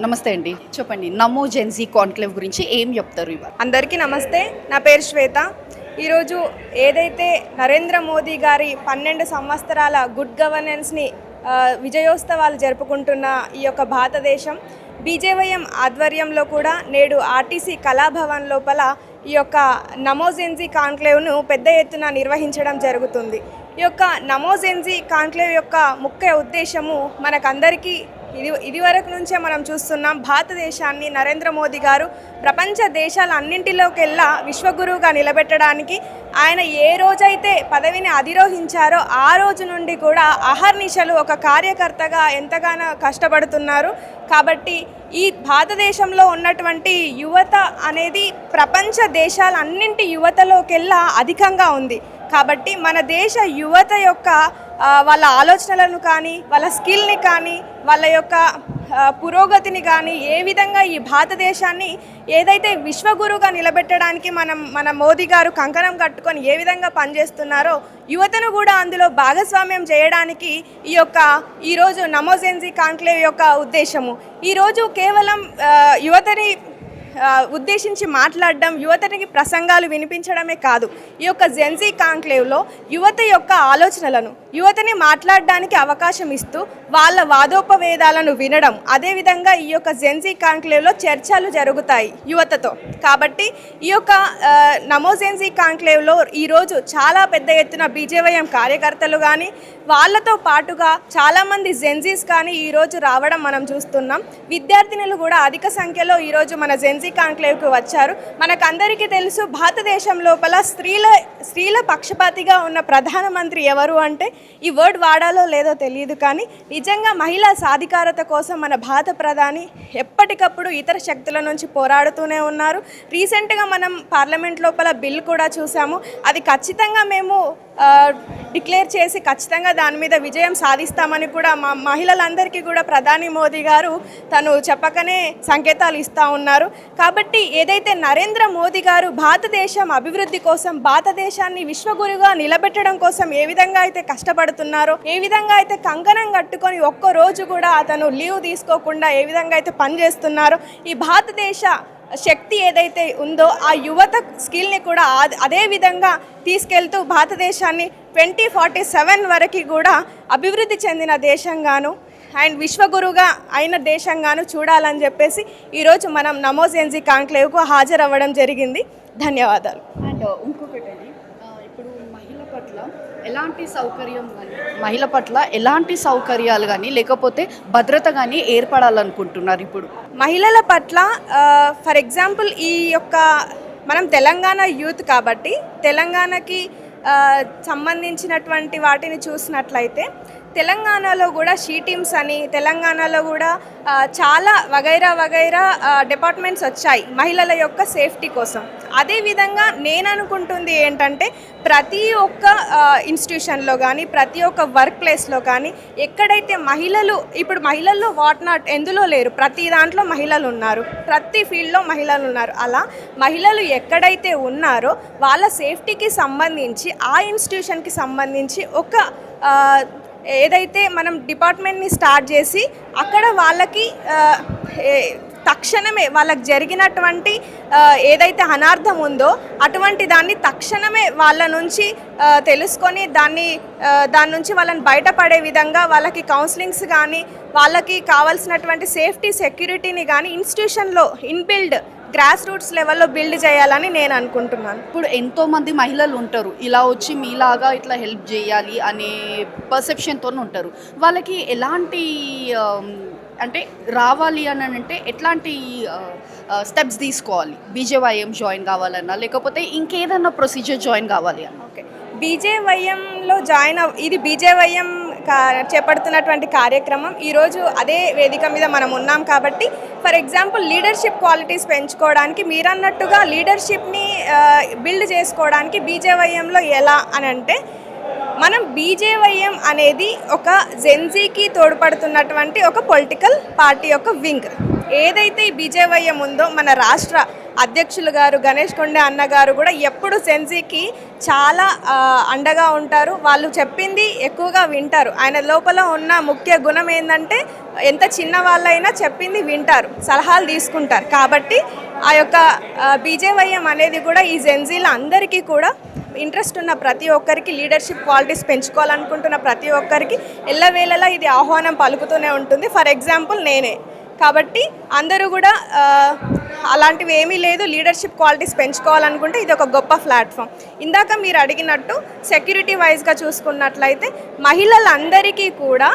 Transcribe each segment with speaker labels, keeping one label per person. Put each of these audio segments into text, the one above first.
Speaker 1: నమస్తే అండి. చెప్పండి. నమో జెన్‌జీ కాన్క్లేవ్ గురించి ఏం చెప్తారు ఇవాళ?
Speaker 2: అందరికీ నమస్తే. నా పేరు శ్వేత. ఈరోజు ఏదైతే నరేంద్ర మోదీ గారి 12 సంవత్సరాల గుడ్ గవర్నెన్స్ని విజయోత్సవాలు జరుపుకుంటున్న ఈ యొక్క భారతదేశం బీజేవైఎం ఆధ్వర్యంలో కూడా నేడు ఆర్టీసీ కళాభవన్ లోపల ఈ యొక్క నమో జెన్‌జీ కాన్క్లేవ్ను పెద్ద ఎత్తున నిర్వహించడం జరుగుతుంది. ఈ యొక్క నమో జెన్‌జీ కాన్క్లేవ్ యొక్క ముఖ్య ఉద్దేశము మనకందరికీ ఇదివరకు నుంచే మనం చూస్తున్నాం. భారతదేశాన్ని నరేంద్ర మోదీ గారు ప్రపంచ దేశాలన్నింటిలోకెల్లా విశ్వగురువుగా నిలబెట్టడానికి ఆయన ఏ రోజైతే పదవిని అధిరోహించారో ఆ రోజు నుండి కూడా అహర్నిశలు ఒక కార్యకర్తగా ఎంతగానో కష్టపడుతున్నారు. కాబట్టి ఈ భారతదేశంలో ఉన్నటువంటి యువత అనేది ప్రపంచ దేశాలన్నింటి యువతలోకెల్లా అధికంగా ఉంది. కాబట్టి మన దేశ యువత యొక్క వాళ్ళ ఆలోచనలను కానీ, వాళ్ళ స్కిల్ని కానీ, వాళ్ళ యొక్క పురోగతిని కానీ ఏ విధంగా ఈ భారతదేశాన్ని ఏదైతే విశ్వగురువుగా నిలబెట్టడానికి మన మోదీ గారు కంకణం కట్టుకొని ఏ విధంగా పనిచేస్తున్నారో యువతను కూడా అందులో భాగస్వామ్యం చేయడానికి ఈరోజు నమో జెన్‌జీ కాన్క్లేవ్ యొక్క ఉద్దేశము. ఈరోజు కేవలం యువతని ఉద్దేశించి మాట్లాడడం, యువతనికి ప్రసంగాలు వినిపించడమే కాదు, ఈ యొక్క జెన్‌జీ కాన్క్లేవ్లో యువత యొక్క ఆలోచనలను యువతని మాట్లాడడానికి అవకాశం ఇస్తూ వాళ్ళ వాదోపవేదాలను వినడం, అదేవిధంగా ఈ యొక్క జెన్‌జీ కాన్క్లేవ్లో చర్చలు జరుగుతాయి యువతతో. కాబట్టి ఈ యొక్క నమో జెన్‌జీ కాన్క్లేవ్లో ఈరోజు చాలా పెద్ద ఎత్తున బీజేవైఎం కార్యకర్తలు కానీ, వాళ్ళతో పాటుగా చాలామంది జెన్‌జీస్ కానీ ఈరోజు రావడం మనం చూస్తున్నాం. విద్యార్థినులు కూడా అధిక సంఖ్యలో ఈరోజు మన జెన్‌జీ కాన్క్లేవ్కి వచ్చారు. మనకందరికీ తెలుసు, భారతదేశం లోపల స్త్రీల పక్షపాతిగా ఉన్న ప్రధానమంత్రి ఎవరు అంటే, ఈ వర్డ్ వాడాలో లేదో తెలియదు కానీ నిజంగా మహిళా సాధికారత కోసం మన భారత ప్రధాని ఎప్పటికప్పుడు ఇతర శక్తుల నుంచి పోరాడుతూనే ఉన్నారు. రీసెంట్గా మనం పార్లమెంట్ లోపల బిల్ కూడా చూసాము. అది ఖచ్చితంగా మేము డిక్లేర్ చేసి ఖచ్చితంగా దాని మీద విజయం సాధిస్తామని కూడా మా మహిళలందరికీ కూడా ప్రధాని మోదీ గారు తను చెప్పకనే సంకేతాలు ఇస్తూ ఉన్నారు. కాబట్టి ఏదైతే నరేంద్ర మోదీ గారు భారతదేశం అభివృద్ధి కోసం, భారతదేశాన్ని విశ్వగురువుగా నిలబెట్టడం కోసం ఏ విధంగా అయితే కష్టపడుతున్నారో, ఏ విధంగా అయితే కంకణం కట్టుకొని ఒక్కరోజు కూడా అతను లీవ్ తీసుకోకుండా ఏ విధంగా అయితే పనిచేస్తున్నారో, ఈ భారతదేశ శక్తి ఏదైతే ఉందో ఆ యువత స్కిల్ని కూడా అదే విధంగా తీసుకెళ్తూ భారతదేశాన్ని 2047 వరకు కూడా అభివృద్ధి చెందిన దేశంగాను అండ్ విశ్వగురువుగా అయిన దేశంగాను చూడాలని చెప్పేసి ఈరోజు మనం నమో జెన్‌జీ కాన్క్లేవ్కు హాజరవ్వడం జరిగింది. ధన్యవాదాలు.
Speaker 1: అండ్ ఇంకొకటి, ఇప్పుడు మహిళ పట్ల ఎలాంటి సౌకర్యాలు కానీ లేకపోతే భద్రత కానీ ఏర్పడాలనుకుంటున్నారు ఇప్పుడు
Speaker 2: మహిళల పట్ల? ఫర్ ఎగ్జాంపుల్ ఈ యొక్క మనం తెలంగాణ యూత్ కాబట్టి తెలంగాణకి సంబంధించినటువంటి వాటిని చూసినట్లయితే తెలంగాణలో కూడా షీ టీమ్స్ అని, తెలంగాణలో కూడా చాలా వగైరా డిపార్ట్మెంట్స్ వచ్చాయి మహిళల యొక్క సేఫ్టీ కోసం. అదేవిధంగా నేను అనుకుంటుంది ఏంటంటే, ప్రతి ఒక్క ఇన్స్టిట్యూషన్లో కానీ, ప్రతి ఒక్క వర్క్ ప్లేస్లో కానీ ఎక్కడైతే ఇప్పుడు మహిళల్లో వాట్ నాట్ ఎందులో లేరు, ప్రతి దాంట్లో మహిళలు ఉన్నారు, ప్రతి ఫీల్డ్లో మహిళలు ఉన్నారు. అలా మహిళలు ఎక్కడైతే ఉన్నారో వాళ్ళ సేఫ్టీకి సంబంధించి ఆ ఇన్స్టిట్యూషన్కి సంబంధించి ఒక ఏదైతే మనం డిపార్ట్మెంట్ని స్టార్ట్ చేసి అక్కడ వాళ్ళకి తక్షణమే వాళ్ళకి జరిగినటువంటి ఏదైతే అనార్థం ఉందో అటువంటి దాన్ని తక్షణమే వాళ్ళ నుంచి తెలుసుకొని దాని నుంచి వాళ్ళని బయటపడే విధంగా వాళ్ళకి కౌన్సిలింగ్స్ కానీ, వాళ్ళకి కావాల్సినటువంటి సేఫ్టీ సెక్యూరిటీని కానీ ఇన్స్టిట్యూషన్లో ఇన్బిల్డ్ గ్రాస్ రూట్స్ లెవెల్లో బిల్డ్ చేయాలని నేను అనుకుంటున్నాను.
Speaker 1: ఇప్పుడు ఎంతోమంది మహిళలు ఉంటారు, ఇలా వచ్చి మీలాగా ఇట్లా హెల్ప్ చేయాలి అనే పర్సెప్షన్తో ఉంటారు. వాళ్ళకి ఎలాంటి అంటే రావాలి అని అంటే ఎట్లాంటి స్టెప్స్ తీసుకోవాలి? బీజేవైఎం జాయిన్ కావాలన్నా లేకపోతే ఇంకేదన్నా ప్రొసీజర్ జాయిన్ కావాలి అన్న?
Speaker 2: ఓకే, బీజేవైఎంలో ఇది బీజేవైఎం చేపడుతున్నటువంటి కార్యక్రమం. ఈరోజు అదే వేదిక మీద మనం ఉన్నాం కాబట్టి, ఫర్ ఎగ్జాంపుల్ లీడర్షిప్ క్వాలిటీస్ పెంచుకోవడానికి, మీరన్నట్టుగా లీడర్షిప్ని బిల్డ్ చేసుకోవడానికి బీజేవైఎంలో ఎలా అని అంటే, మనం బీజేవైఎం అనేది ఒక జెన్‌జీకి తోడ్పడుతున్నటువంటి ఒక పొలిటికల్ పార్టీ యొక్క వింగ్. ఏదైతే ఈ బీజేవైఎం ఉందో మన రాష్ట్ర అధ్యక్షులు గారు గణేష్ కొండే అన్న గారు కూడా ఎప్పుడు సెన్సీకి చాలా అండగా ఉంటారు. వాళ్ళు చెప్పింది ఎక్కువగా వింటారు. ఆయన లోపల ఉన్న ముఖ్య గుణం ఏంటంటే ఎంత చిన్న వాళ్ళైనా చెప్పింది వింటారు, సలహాలు తీసుకుంటారు. కాబట్టి ఆ యొక్క బీజేవైఎం అనేది కూడా ఈ జెన్జీల అందరికీ కూడా ఇంట్రెస్ట్ ఉన్న ప్రతి ఒక్కరికి, లీడర్షిప్ క్వాలిటీస్ పెంచుకోవాలనుకుంటున్న ప్రతి ఒక్కరికి ఎల్లవేళలా ఇది ఆహ్వానం పలుకుతూనే ఉంటుంది. ఫర్ ఎగ్జాంపుల్ నేనే. కాబట్టి అందరూ కూడా అలాంటివి ఏమీ లేదు, లీడర్షిప్ క్వాలిటీస్ పెంచుకోవాలనుకుంటే ఇది ఒక గొప్ప ప్లాట్ఫామ్. ఇందాక మీరు అడిగినట్టు సెక్యూరిటీ వైజ్గా చూసుకున్నట్లయితే మహిళలందరికీ కూడా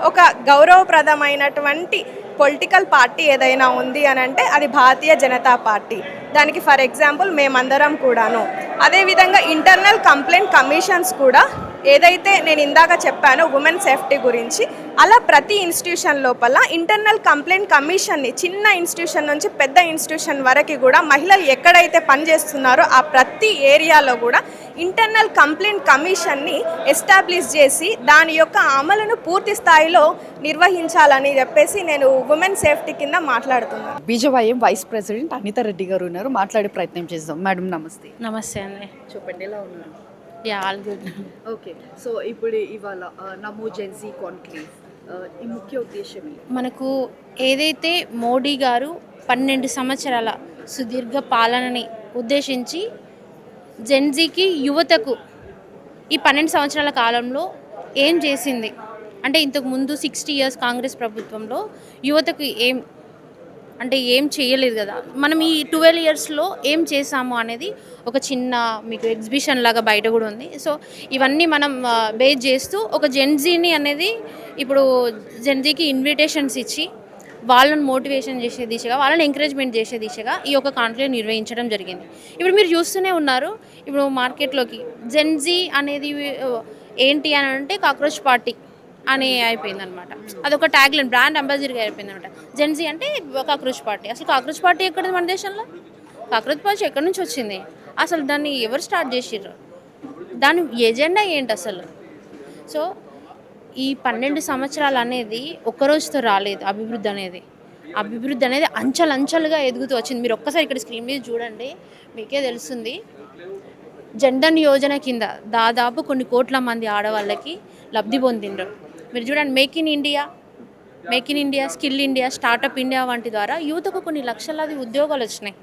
Speaker 2: ఒక గౌరవప్రదమైనటువంటి పొలిటికల్ పార్టీ ఏదైనా ఉంది అని అంటే అది భారతీయ జనతా పార్టీ. దానికి ఫర్ ఎగ్జాంపుల్ మేమందరం కూడాను. అదేవిధంగా ఇంటర్నల్ కంప్లైంట్ కమిషన్స్ కూడా ఏదైతే నేను ఇందాక చెప్పానో ఉమెన్ సేఫ్టీ గురించి, అలా ప్రతి ఇన్స్టిట్యూషన్ లోపల ఇంటర్నల్ కంప్లైంట్ కమిషన్ని చిన్న ఇన్స్టిట్యూషన్ నుంచి పెద్ద ఇన్స్టిట్యూషన్ వరకు కూడా మహిళలు ఎక్కడైతే పనిచేస్తున్నారో ఆ ప్రతి ఏరియాలో కూడా ఇంటర్నల్ కంప్లైంట్ కమిషన్ని ఎస్టాబ్లిష్ చేసి దాని యొక్క అమలును పూర్తి స్థాయిలో నిర్వహించాలని చెప్పేసి నేను ఉమెన్ సేఫ్టీ కింద మాట్లాడుతున్నాను.
Speaker 1: BJYM vice president Anitha Reddy garu ఉన్నారు, మాట్లాడే ప్రయత్నం చేద్దాం. మేడం నమస్తే.
Speaker 3: నమస్తే అండి.
Speaker 1: చెప్పండి, ఎలా ఉన్నారు?
Speaker 3: All good.
Speaker 1: ఓకే, సో ఇప్పుడు ఇవాళ నమో జెన్సీ కాన్క్లేవ్ ఈ ముఖ్య ఉద్దేశం ఏంటి?
Speaker 3: మనకు ఏదైతే మోడీ గారు 12 సంవత్సరాల సుదీర్ఘ పాలనని ఉద్దేశించి జెన్జీకి, యువతకు ఈ 12 సంవత్సరాల కాలంలో ఏం చేసింది అంటే, ఇంతకుముందు 60 ఇయర్స్ కాంగ్రెస్ ప్రభుత్వంలో యువతకు ఏం చేయలేదు కదా, మనం ఈ 12 ఇయర్స్లో ఏం చేసాము అనేది ఒక చిన్న మీకు ఎగ్జిబిషన్ లాగా బయట కూడా ఉంది. సో ఇవన్నీ మనం బేస్ చేస్తూ ఒక జెన్జీని అనేది ఇప్పుడు జెన్జీకి ఇన్విటేషన్స్ ఇచ్చి వాళ్ళని మోటివేషన్ చేసే దిశగా, వాళ్ళని ఎంకరేజ్మెంట్ చేసే దిశగా ఈ యొక్క కాన్క్లేవ్ నిర్వహించడం జరిగింది. ఇప్పుడు మీరు చూస్తూనే ఉన్నారు, ఇప్పుడు మార్కెట్లోకి జెన్జీ అనేది ఏంటి అని అంటే కాక్రోచ్ పార్టీ అని అయిపోయింది అనమాట. అదొక ట్యాగ్లైన్, బ్రాండ్ అంబాసిడర్గా అయిపోయింది అనమాట. జెన్జీ అంటే కాక్రోచ్ పార్టీ. అసలు కాక్రోచ్ పార్టీ ఎక్కడిది మన దేశంలో? కాక్రోచ్ పార్టీ ఎక్కడి నుంచి వచ్చింది? అసలు దాన్ని ఎవరు స్టార్ట్ చేసిర్రు? దాని ఎజెండా ఏంటి అసలు? సో ఈ 12 సంవత్సరాలు అనేది ఒక్కరోజుతో రాలేదు. అభివృద్ధి అనేది అంచెలంచెలుగా ఎదుగుతూ వచ్చింది. మీరు ఒక్కసారి ఇక్కడ స్క్రీన్ మీద చూడండి, మీకే తెలుస్తుంది. జన్ధన్ యోజన కింద దాదాపు కొన్ని కోట్ల మంది ఆడవాళ్ళకి లబ్ధి పొందిండ్రు. మీరు చూడండి, make in India, skill India, startup India వంటి ద్వారా యువతకు కొన్ని లక్షలాది ఉద్యోగాలు వచ్చినాయి.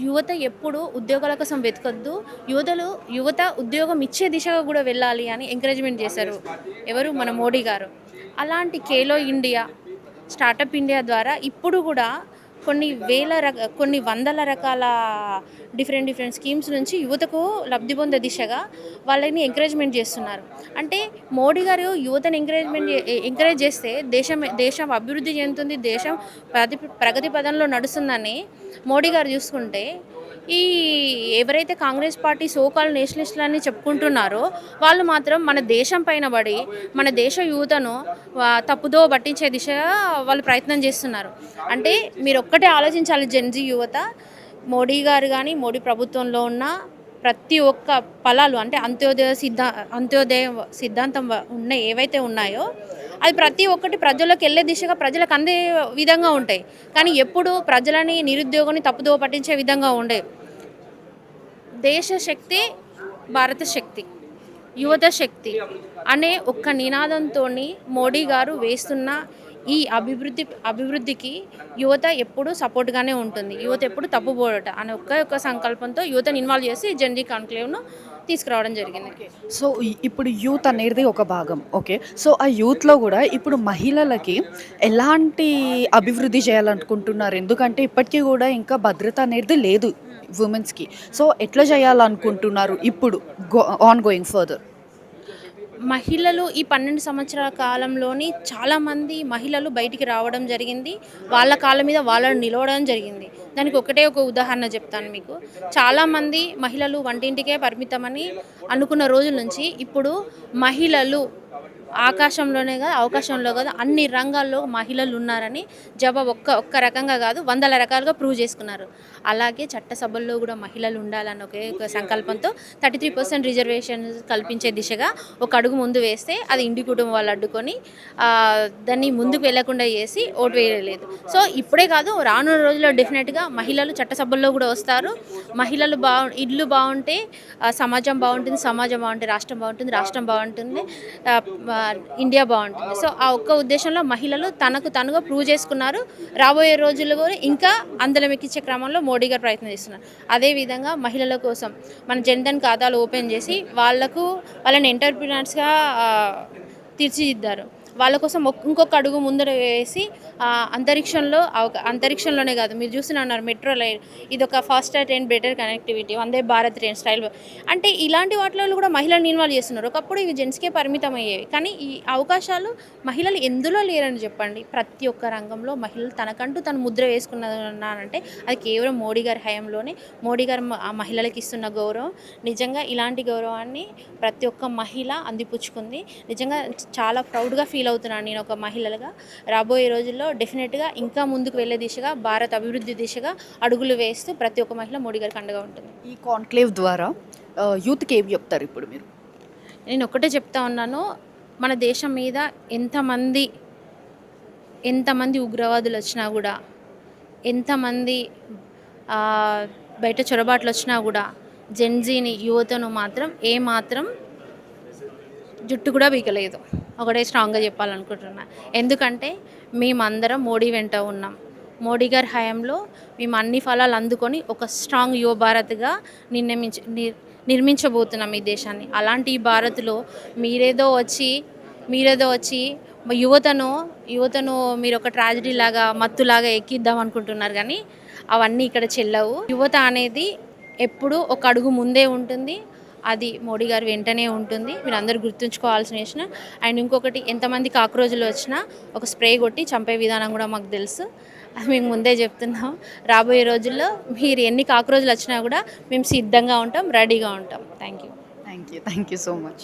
Speaker 3: యువత ఎప్పుడు ఉద్యోగాల కోసం వెతకద్దు, యువత ఉద్యోగం ఇచ్చే దిశగా కూడా వెళ్ళాలి అని ఎంకరేజ్మెంట్ చేశారు ఎవరు? మన మోడీ గారు. అలాంటి ఖేలో ఇండియా, స్టార్టప్ ఇండియా ద్వారా ఇప్పుడు కూడా కొన్ని వందల రకాల డిఫరెంట్ స్కీమ్స్ నుంచి యువతకు లబ్ధి పొందే దిశగా వాళ్ళని ఎంకరేజ్మెంట్ చేస్తున్నారు. అంటే మోడీ గారు యువతను ఎంకరేజ్ చేస్తే దేశం అభివృద్ధి చెందుతుంది, దేశం ప్రగతి పదంలో నడుస్తుందని మోడీ గారు చూసుకుంటే, ఈ ఎవరైతే కాంగ్రెస్ పార్టీ సోకాల్ నేషనలిస్టులని చెప్పుకుంటున్నారో వాళ్ళు మాత్రం మన దేశం పైన పడి మన దేశ యువతను తప్పుదో పట్టించే దిశగా వాళ్ళు ప్రయత్నం చేస్తున్నారు. అంటే మీరు ఒక్కటే ఆలోచించాలి, జెన్జీ యువత, మోడీ గారు కానీ మోడీ ప్రభుత్వంలో ఉన్న ప్రతి ఒక్క ఫలాలు అంటే అంత్యోదయ సిద్ధాంతం ఏవైతే ఉన్నాయో అది ప్రతి ఒక్కటి ప్రజలకు వెళ్ళే దిశగా, ప్రజలకు అందే విధంగా ఉంటాయి. కానీ ఎప్పుడు ప్రజలని, నిరుద్యోగాన్ని తప్పుదో పట్టించే విధంగా ఉండే. దేశ శక్తి, భారత శక్తి, యువత శక్తి అనే ఒక్క నినాదంతో మోడీ గారు వేస్తున్న ఈ అభివృద్ధికి యువత ఎప్పుడు సపోర్ట్గానే ఉంటుంది. యువత ఎప్పుడు తప్పుపోవట అనే ఒక్క సంకల్పంతో యువతను ఇన్వాల్వ్ చేసి జెన్జీ కాన్క్లేవ్ను తీసుకురావడం జరిగింది.
Speaker 1: సో ఇప్పుడు యూత్ అనేది ఒక భాగం. ఓకే, సో ఆ యూత్లో కూడా ఇప్పుడు మహిళలకి ఎలాంటి అభివృద్ధి చేయాలనుకుంటున్నారు? ఎందుకంటే ఇప్పటికీ కూడా ఇంకా భద్రత అనేది లేదు ఉమెన్స్కి. సో ఎట్లా చేయాలనుకుంటున్నారు ఇప్పుడు ఆన్ గోయింగ్ ఫర్దర్?
Speaker 3: మహిళలు ఈ 12 సంవత్సరాల కాలంలోని చాలామంది మహిళలు బయటికి రావడం జరిగింది. వాళ్ళ కాళ్ళ మీద వాళ్ళని నిలవడం జరిగింది. దానికి ఒక ఉదాహరణ చెప్తాను మీకు. చాలామంది మహిళలు వంటింటికే పరిమితమని అనుకున్న రోజుల నుంచి ఇప్పుడు మహిళలు ఆకాశంలోనే కాదు, అవకాశంలో కాదు, అన్ని రంగాల్లో మహిళలు ఉన్నారని జవాబు ఒక్క రకంగా కాదు, వందల రకాలుగా ప్రూవ్ చేసుకున్నారు. అలాగే చట్టసభల్లో కూడా మహిళలు ఉండాలన్న ఒకే ఒక సంకల్పంతో 33% రిజర్వేషన్ కల్పించే దిశగా ఒక అడుగు ముందు వేస్తే అది ఇండి కుటుంబం వాళ్ళు అడ్డుకొని దాన్ని ముందుకు వెళ్లకుండా చేసి ఓటు వేయలేదు. సో ఇప్పుడే కాదు, రానున్న రోజుల్లో డెఫినెట్గా మహిళలు చట్టసభల్లో కూడా వస్తారు. మహిళలు ఇల్లు బాగుంటే సమాజం బాగుంటుంది, సమాజం బాగుంటే రాష్ట్రం బాగుంటుంది, రాష్ట్రం బాగుంటుంది, ఇండియా బాగుంటుంది. సో ఆ ఒక్క ఉద్దేశంలో మహిళలు తనకు తనుగా ప్రూవ్ చేసుకున్నారు. రాబోయే రోజుల్లో కూడా ఇంకా అందలం ఎక్కించే క్రమంలో మోడీ గారు ప్రయత్నం చేస్తున్నారు. అదేవిధంగా మహిళల కోసం మన జన్ధన్ ఖాతాలు ఓపెన్ చేసి వాళ్ళని ఎంటర్ప్రినర్స్గా తీర్చిదిద్దారు. వాళ్ళ కోసం ఇంకొక అడుగు ముందర వేసి అంతరిక్షంలోనే కాదు, మీరు చూస్తూనే ఉన్నారు మెట్రో రైల్, ఇది ఒక faster train, better connectivity, Vande Bharat train style. అంటే ఇలాంటి వాటిలో కూడా మహిళలను ఇన్వాల్వ్ చేస్తున్నారు. ఒకప్పుడు ఇవి జెంట్స్కే పరిమితం అయ్యేవి, కానీ ఈ అవకాశాలు మహిళలు ఎందులో లేరని చెప్పండి. ప్రతి ఒక్క రంగంలో మహిళలు తనకంటూ తను ముద్ర వేసుకున్నారంటే అది కేవలం మోడీ గారి హయాంలోనే. మోడీ గారు ఆ మహిళలకు ఇస్తున్న గౌరవం, నిజంగా ఇలాంటి గౌరవాన్ని ప్రతి ఒక్క మహిళ అందిపుచ్చుకుంది. నిజంగా చాలా ప్రౌడ్గా ఫీల్ అవుతున్నాను నేను ఒక మహిళగా. రాబోయే రోజుల్లో డెఫినెట్గా ఇంకా ముందుకు వెళ్ళే దిశగా, భారత్ అభివృద్ధి దిశగా అడుగులు వేస్తూ ప్రతి ఒక్క మహిళ మోడీ గారికి అండగా ఉంటుంది.
Speaker 1: ఈ కాన్క్లేవ్ ద్వారా యూత్కి ఏం చెప్తారు ఇప్పుడు మీరు?
Speaker 3: నేను ఒక్కటే చెప్తా ఉన్నాను, మన దేశం మీద ఎంతమంది ఉగ్రవాదులు వచ్చినా కూడా, ఎంతమంది బయట చొరబాట్లు వచ్చినా కూడా జెన్జీని, యువతను మాత్రం ఏమాత్రం జుట్టు కూడా బీకలేదు. ఒకటే స్ట్రాంగ్గా చెప్పాలనుకుంటున్నా. ఎందుకంటే మేమందరం మోడీ వెంట ఉన్నాం. మోడీ గారి హయాంలో మేము అన్ని ఫలాలు అందుకొని ఒక స్ట్రాంగ్ యువ భారత్గా నిర్మించబోతున్నాం ఈ దేశాన్ని. అలాంటి ఈ భారత్లో మీరేదో వచ్చి యువతను మీరు ఒక ట్రాజడీ లాగా, మత్తులాగా ఎక్కిద్దాం అనుకుంటున్నారు, కానీ అవన్నీ ఇక్కడ చెల్లవు. యువత అనేది ఎప్పుడూ ఒక అడుగు ముందే ఉంటుంది. అది మోడీ గారు వెంటనే ఉంటుంది. మీరు అందరూ గుర్తుంచుకోవాల్సిన విషయం. అండ్ ఇంకొకటి, ఎంతమంది కాక్రోజులు వచ్చినా ఒక స్ప్రే కొట్టి చంపే విధానం కూడా మాకు తెలుసు. అది మేము ముందే చెప్తున్నాం. రాబోయే రోజుల్లో మీరు ఎన్ని కాక్రోజులు వచ్చినా కూడా మేము సిద్ధంగా ఉంటాం, రెడీగా ఉంటాం. Thank you
Speaker 1: thank you so much.